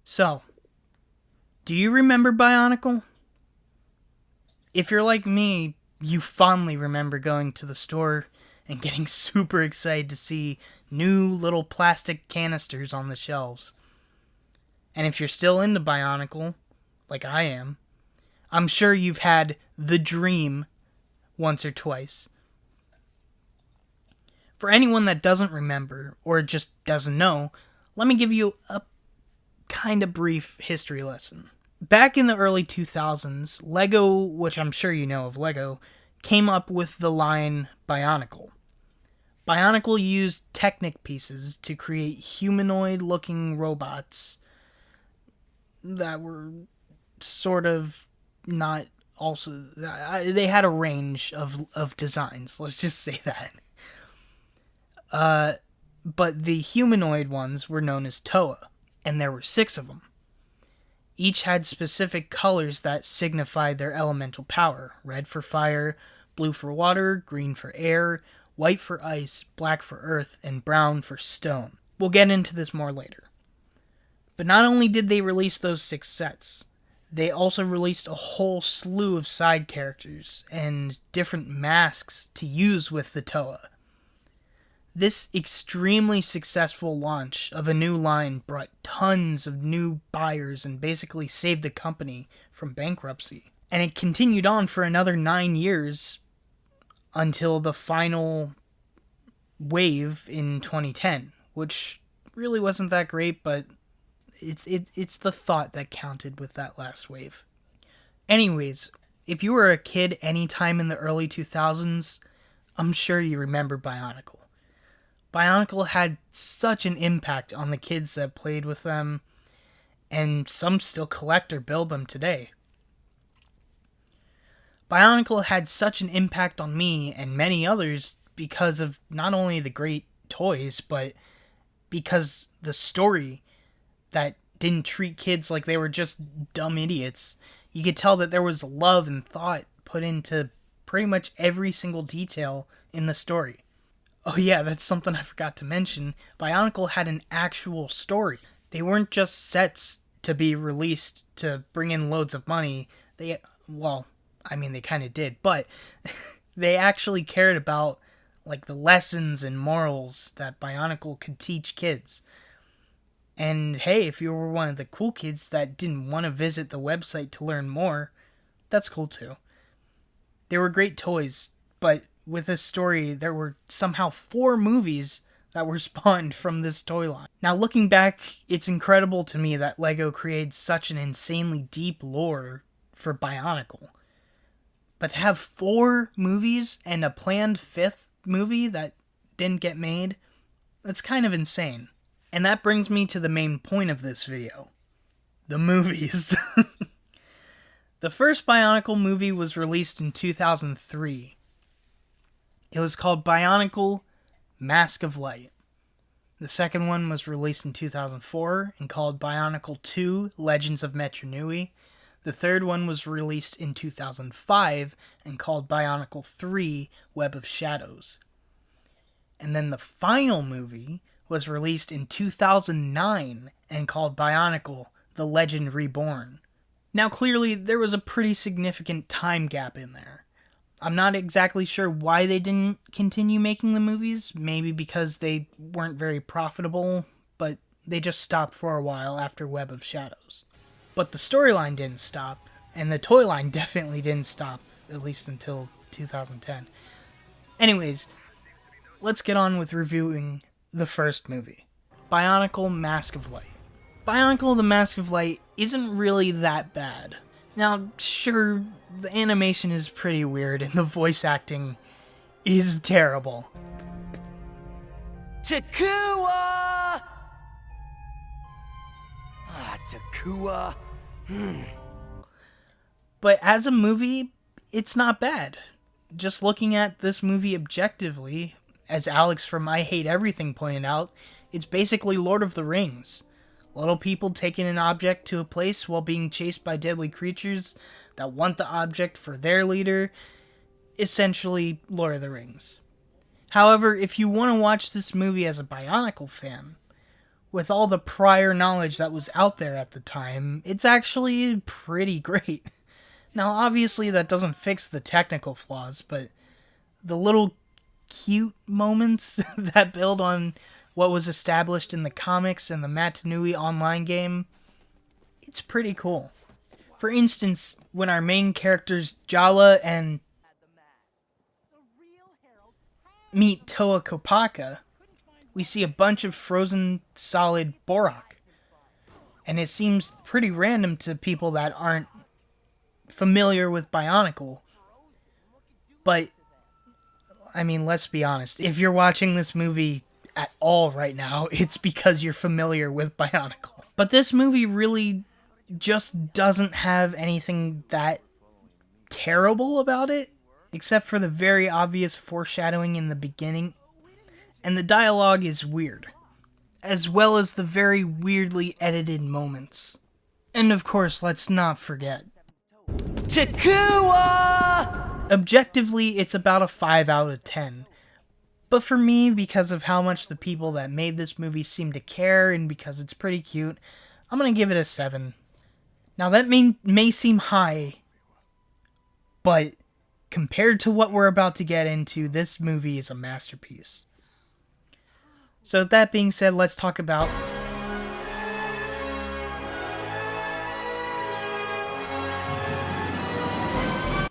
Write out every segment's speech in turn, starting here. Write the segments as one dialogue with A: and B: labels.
A: So, do you remember Bionicle? If you're like me, you fondly remember going to the store and getting super excited to see new little plastic canisters on the shelves. And if you're still into Bionicle, like I am, I'm sure you've had the dream once or twice. For anyone that doesn't remember or just doesn't know, let me give you a kind of brief history lesson. Back in the early 2000s, Lego, which I'm sure you know of Lego, came up with the line Bionicle. Bionicle used Technic pieces to create humanoid looking robots that were sort of not also. They had a range of designs, let's just say that. But the humanoid ones were known as Toa, and there were 6 of them. Each had specific colors that signified their elemental power: red for fire, blue for water, green for air, white for ice, black for earth, and brown for stone. We'll get into this more later. But not only did they release those 6 sets, they also released a whole slew of side characters and different masks to use with the Toa. This extremely successful launch of a new line brought tons of new buyers and basically saved the company from bankruptcy. And it continued on for another 9 years until the final wave in 2010, which really wasn't that great, but it's the thought that counted with that last wave. Anyways, if you were a kid anytime in the early 2000s, I'm sure you remember Bionicle. Bionicle had such an impact on the kids that played with them, and some still collect or build them today. Bionicle had such an impact on me and many others because of not only the great toys, but because the story that didn't treat kids like they were just dumb idiots. You could tell that there was love and thought put into pretty much every single detail in the story. Oh yeah, that's something I forgot to mention. Bionicle had an actual story. They weren't just sets to be released to bring in loads of money. They kind of did, but they actually cared about like the lessons and morals that Bionicle could teach kids. And hey, if you were one of the cool kids that didn't want to visit the website to learn more, that's cool too. They were great toys, but with this story, there were somehow 4 movies that were spawned from this toy line. Now, looking back, it's incredible to me that LEGO created such an insanely deep lore for Bionicle. But to have 4 movies and a planned 5th movie that didn't get made, that's kind of insane. And that brings me to the main point of this video. The movies. The first Bionicle movie was released in 2003. It was called Bionicle Mask of Light. The second one was released in 2004 and called Bionicle 2 Legends of Metro Nui. The third one was released in 2005 and called Bionicle 3 Web of Shadows. And then the final movie was released in 2009 and called Bionicle The Legend Reborn. Now clearly there was a pretty significant time gap in there. I'm not exactly sure why they didn't continue making the movies, maybe because they weren't very profitable, but they just stopped for a while after Web of Shadows. But the storyline didn't stop, and the toy line definitely didn't stop, at least until 2010. Anyways, let's get on with reviewing the first movie, Bionicle Mask of Light. Bionicle the Mask of Light isn't really that bad. Now, sure, the animation is pretty weird and the voice acting is terrible.
B: Takua! Takua.
A: But as a movie, it's not bad. Just looking at this movie objectively, as Alex from I Hate Everything pointed out, it's basically Lord of the Rings. Little people taking an object to a place while being chased by deadly creatures that want the object for their leader. Essentially, Lord of the Rings. However, if you want to watch this movie as a Bionicle fan, with all the prior knowledge that was out there at the time, it's actually pretty great. Now, obviously, that doesn't fix the technical flaws, but the little cute moments that build on what was established in the comics and the Matanui online game, it's pretty cool. For instance, when our main characters Jala and meet Toa Kopaka, we see a bunch of frozen solid Borak. And it seems pretty random to people that aren't familiar with Bionicle. But, I mean, let's be honest. If you're watching this movie at all right now, it's because you're familiar with Bionicle. But this movie really just doesn't have anything that terrible about it, except for the very obvious foreshadowing in the beginning. And the dialogue is weird, as well as the very weirdly edited moments. And of course, let's not forget,
B: Takua!
A: objectively, it's about a 5 out of 10. But for me, because of how much the people that made this movie seem to care, and because it's pretty cute, I'm gonna give it a 7. Now that may seem high, but compared to what we're about to get into, this movie is a masterpiece. So with that being said, let's talk about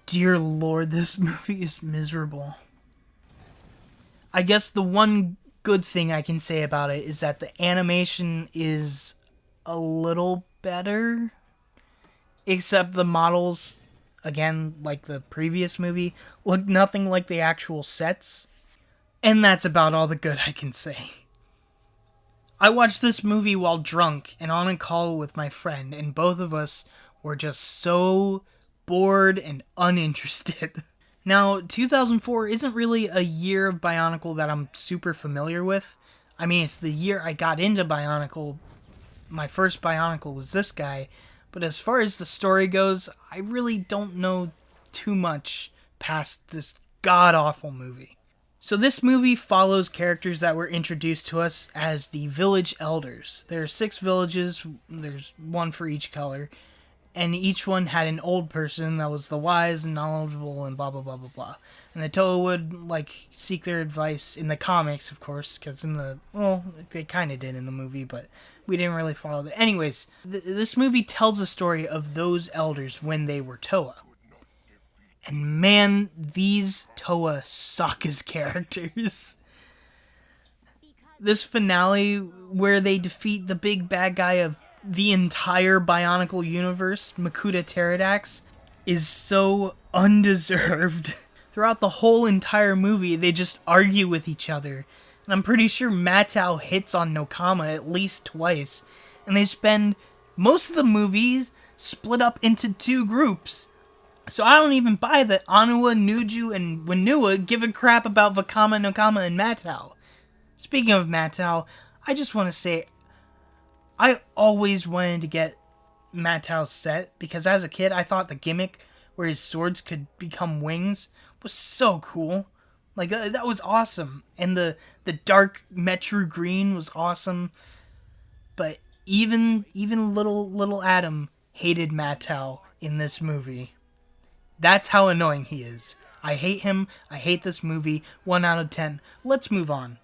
A: dear Lord, this movie is miserable. I guess the one good thing I can say about it is that the animation is a little better. Except the models, again, like the previous movie, look nothing like the actual sets. And that's about all the good I can say. I watched this movie while drunk and on a call with my friend, and both of us were just so bored and uninterested. Now, 2004 isn't really a year of Bionicle that I'm super familiar with. I mean, it's the year I got into Bionicle. My first Bionicle was this guy. But as far as the story goes, I really don't know too much past this god-awful movie. So this movie follows characters that were introduced to us as the village elders. There are 6 villages, there's one for each color, and each one had an old person that was the wise and knowledgeable and blah blah blah blah blah. And the Toa would, seek their advice in the comics, of course, because they kind of did in the movie, but we didn't really follow that. Anyways, this movie tells a story of those elders when they were Toa. And man, these Toa suck as characters. This finale, where they defeat the big bad guy of the entire Bionicle universe, Makuta Pterodax, is so undeserved. Throughout the whole entire movie, they just argue with each other. And I'm pretty sure Matau hits on Nokama at least twice. And they spend most of the movies split up into 2 groups. So I don't even buy that Anua, Nuju, and Wanua give a crap about Vakama, Nokama, and Matau. Speaking of Matau, I just want to say, I always wanted to get Matau's set, because as a kid, I thought the gimmick where his swords could become wings was so cool. That was awesome. And the dark Metru green was awesome. But even little Adam hated Matau in this movie. That's how annoying he is. I hate him. I hate this movie. 1 out of 10. Let's move on.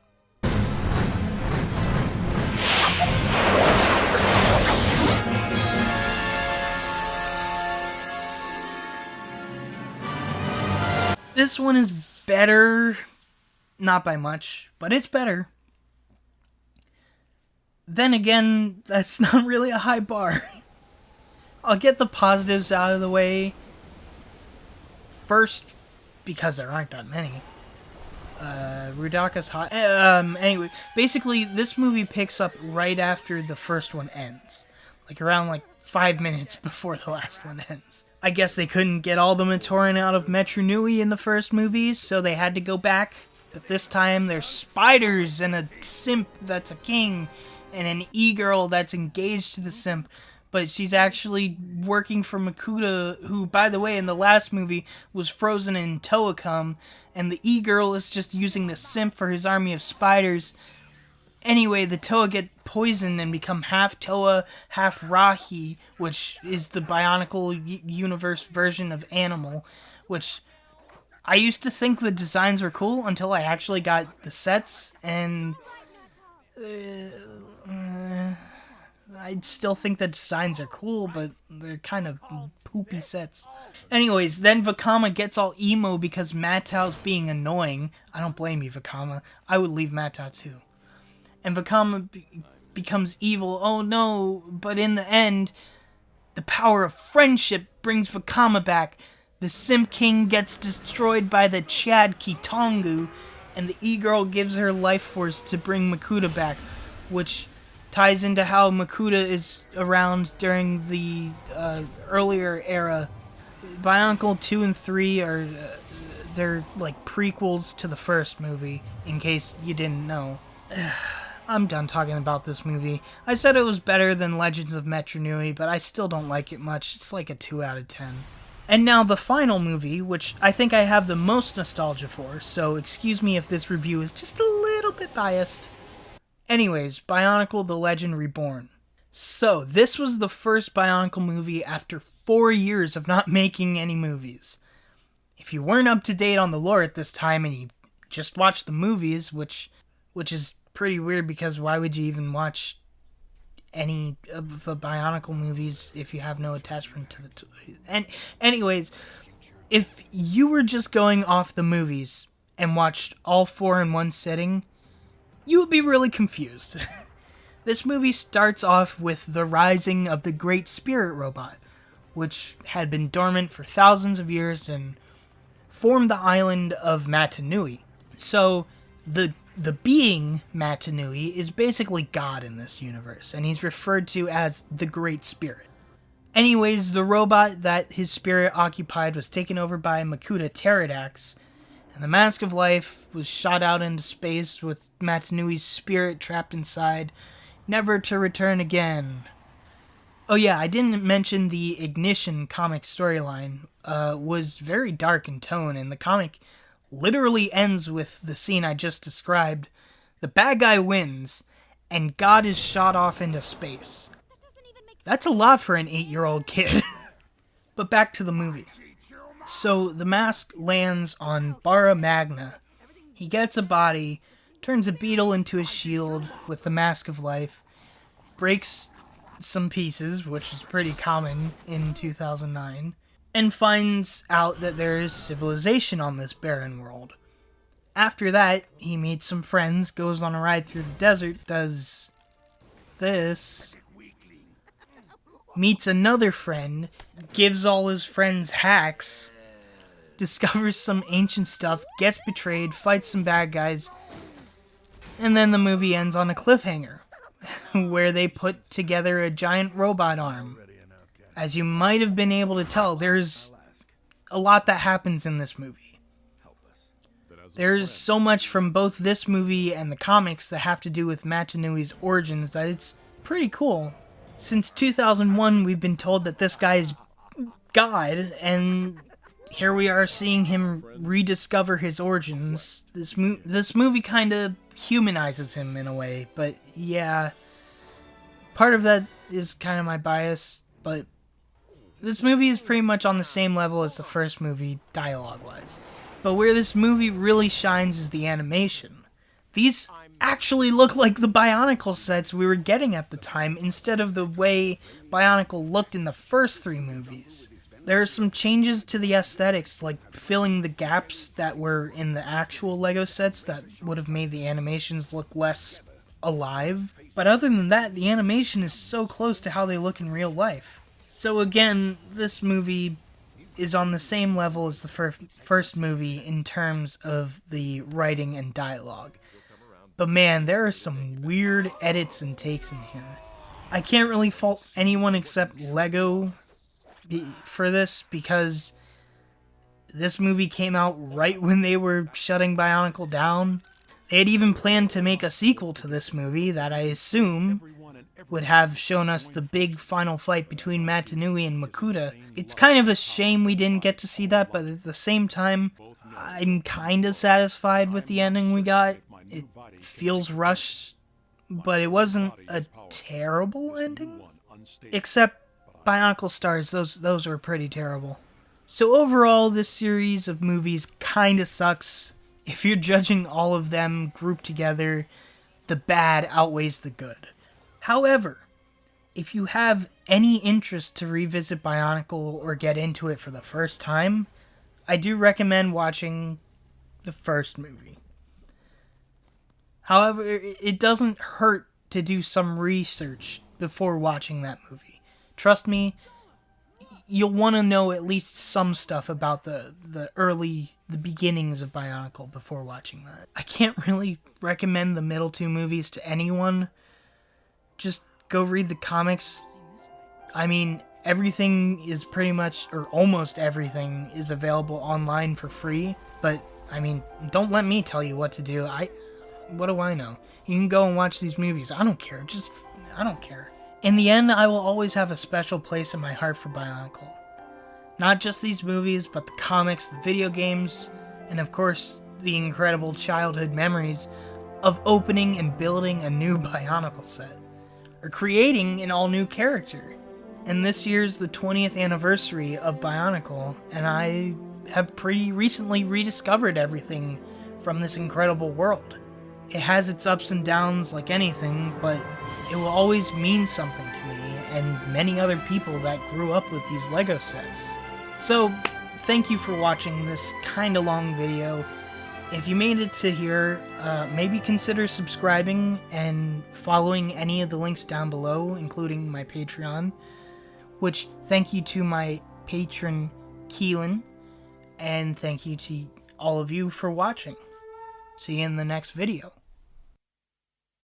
A: This one is better. Not by much, but it's better. Then again, that's not really a high bar. I'll get the positives out of the way first, because there aren't that many. Rudaka's hot. Anyway, basically, this movie picks up right after the first one ends. Around 5 minutes before the last one ends. I guess they couldn't get all the Matoran out of Metru Nui in the first movies, so they had to go back. But this time, there's spiders and a simp that's a king, and an e-girl that's engaged to the simp. But she's actually working for Makuta, who, by the way, in the last movie, was frozen in Toacum, and the e-girl is just using the simp for his army of spiders. Anyway, the Toa get poisoned and become half Toa, half Rahi, which is the Bionicle universe version of Animal, which I used to think the designs were cool until I actually got the sets, and I still think the designs are cool, but they're kind of poopy sets. Anyways, then Vakama gets all emo because Matao's being annoying. I don't blame you, Vakama. I would leave Matao too. And Vakama becomes evil. Oh no, but in the end, the power of friendship brings Vakama back. The Simp King gets destroyed by the Chad Kitongu, and the E-Girl gives her life force to bring Makuta back, which ties into how Makuta is around during the earlier era. Bionicle 2 and 3 are they're like prequels to the first movie, in case you didn't know. I'm done talking about this movie. I said it was better than Legends of Metro Nui, but I still don't like it much. It's like a 2 out of 10. And now the final movie, which I think I have the most nostalgia for, so excuse me if this review is just a little bit biased. Anyways, Bionicle the Legend Reborn. So, this was the first Bionicle movie after 4 years of not making any movies. If you weren't up to date on the lore at this time and you just watched the movies, which is pretty weird because why would you even watch any of the Bionicle movies if you have no attachment to the and anyways, if you were just going off the movies and watched all 4 in one sitting, you would be really confused. This movie starts off with the rising of the Great Spirit Robot, which had been dormant for thousands of years and formed the island of Matanui. So the being Matanui is basically God in this universe, and he's referred to as the Great Spirit. Anyways, the robot that his spirit occupied was taken over by Makuta Pterodax, and the Mask of Life was shot out into space with Matanui's spirit trapped inside, never to return again. Oh yeah, I didn't mention the Ignition comic storyline was very dark in tone, and the comic literally ends with the scene I just described. The bad guy wins, and God is shot off into space. That's a lot for an 8-year-old kid. But back to the movie. So the mask lands on Bara Magna. He gets a body, turns a beetle into a shield with the Mask of Life, breaks some pieces, which is pretty common in 2009, and finds out that there is civilization on this barren world. After that, he meets some friends, goes on a ride through the desert, does this, meets another friend, gives all his friends hacks, discovers some ancient stuff, gets betrayed, fights some bad guys, and then the movie ends on a cliffhanger, where they put together a giant robot arm. As you might have been able to tell, there's a lot that happens in this movie. There's so much from both this movie and the comics that have to do with Matanui's origins that it's pretty cool. Since 2001, we've been told that this guy is God, and here we are seeing him rediscover his origins. This movie kind of humanizes him in a way, but yeah, part of that is kind of my bias, but this movie is pretty much on the same level as the first movie, dialogue-wise. But where this movie really shines is the animation. These actually look like the Bionicle sets we were getting at the time, instead of the way Bionicle looked in the first 3 movies. There are some changes to the aesthetics, like filling the gaps that were in the actual LEGO sets that would have made the animations look less alive. But other than that, the animation is so close to how they look in real life. So again, this movie is on the same level as the first movie in terms of the writing and dialogue. But man, there are some weird edits and takes in here. I can't really fault anyone except LEGO for this, because this movie came out right when they were shutting Bionicle down. They had even planned to make a sequel to this movie that I assume would have shown us the big final fight between Matanui and Makuta. It's kind of a shame we didn't get to see that, but at the same time, I'm kind of satisfied with the ending we got. It feels rushed, but it wasn't a terrible ending. Except Bionicle Stars, those were pretty terrible. So overall, this series of movies kinda sucks. If you're judging all of them grouped together, the bad outweighs the good. However, if you have any interest to revisit Bionicle or get into it for the first time, I do recommend watching the first movie. However, it doesn't hurt to do some research before watching that movie. Trust me, you'll want to know at least some stuff about the beginnings of Bionicle before watching that. I can't really recommend the middle two movies to anyone. Just go read the comics. I mean, everything is pretty much, or almost everything, is available online for free. But, I mean, don't let me tell you what to do. What do I know? You can go and watch these movies. I don't care. I don't care. In the end, I will always have a special place in my heart for Bionicle. Not just these movies, but the comics, the video games, and of course, the incredible childhood memories of opening and building a new Bionicle set, or creating an all-new character. And this year's the 20th anniversary of Bionicle, and I have pretty recently rediscovered everything from this incredible world. It has its ups and downs like anything, but it will always mean something to me and many other people that grew up with these LEGO sets. So, thank you for watching this kinda long video. If you made it to here, maybe consider subscribing and following any of the links down below, including my Patreon, which thank you to my patron, Keelan, and thank you to all of you for watching. See you in the next video.